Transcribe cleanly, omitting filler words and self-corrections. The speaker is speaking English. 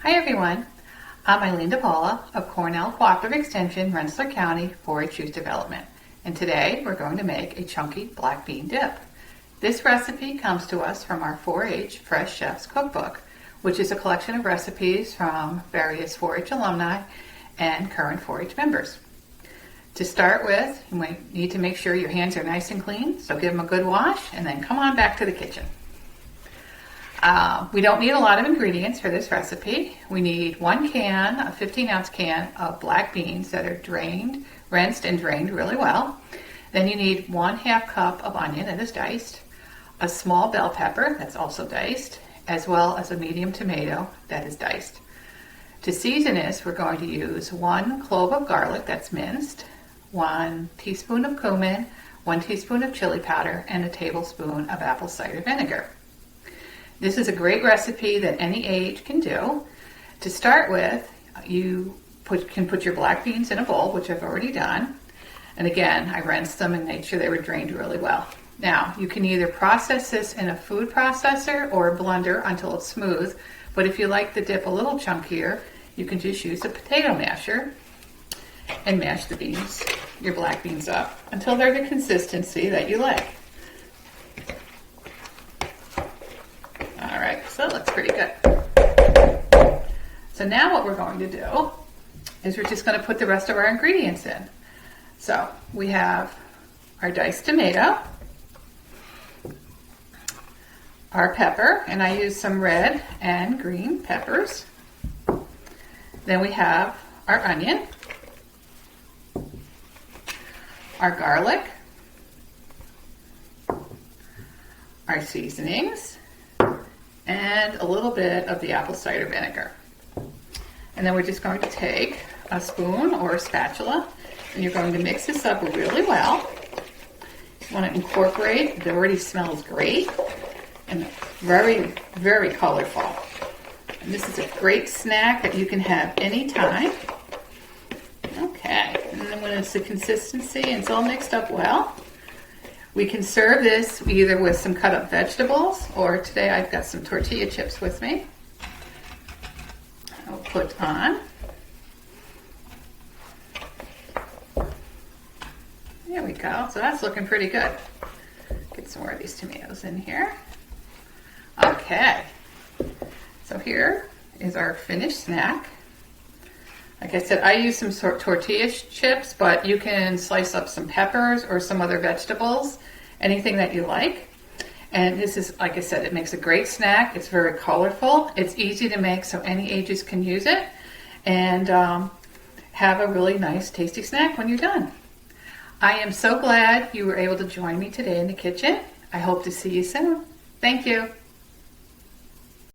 Hi everyone, I'm Eileen of Cornell Cooperative Extension, Rensselaer County 4-H Youth Development, and today we're going to make a chunky black bean dip. This recipe comes to us from our 4-H Fresh Chef's Cookbook, which is a collection of recipes from various 4-H alumni and current 4-H members. To start with, you might need to make sure your hands are nice and clean, so give them a good wash and then come on back to the kitchen. We don't need a lot of ingredients for this recipe. We need one can, a 15-ounce can of black beans that are drained, rinsed and drained really well. Then you need 1/2 cup of onion that is diced, a small bell pepper that's also diced, as well as a medium tomato that is diced. To season this, we're going to use 1 clove of garlic that's minced, 1 teaspoon of cumin, 1 teaspoon of chili powder, and a tablespoon of apple cider vinegar. This is a great recipe that any age can do. To start with, you can put your black beans in a bowl, which I've already done. And again, I rinsed them and made sure they were drained really well. Now, you can either process this in a food processor or a blender until it's smooth. But if you like the dip a little chunkier, you can just use a potato masher and mash the beans, your black beans up, until they're the consistency that you like. All right, so that looks pretty good. So now what we're going to do is we're just going to put the rest of our ingredients in. So we have our diced tomato, our pepper, and I use some red and green peppers. Then we have our onion, our garlic, our seasonings, and a little bit of the apple cider vinegar. And then we're just going to take a spoon or a spatula and you're going to mix this up really well. You want to incorporate, it already smells great and very, very colorful. And this is a great snack that you can have anytime. Okay, and then when it's the consistency and it's all mixed up well, we can serve this either with some cut up vegetables, or today I've got some tortilla chips with me. I'll put on. There we go. So that's looking pretty good. Get some more of these tomatoes in here. Okay. So here is our finished snack. Like I said, I use some tortilla chips, but you can slice up some peppers or some other vegetables, anything that you like. And this is, like I said, it makes a great snack. It's very colorful. It's easy to make, so any ages can use it. And have a really nice, tasty snack when you're done. I am so glad you were able to join me today in the kitchen. I hope to see you soon. Thank you.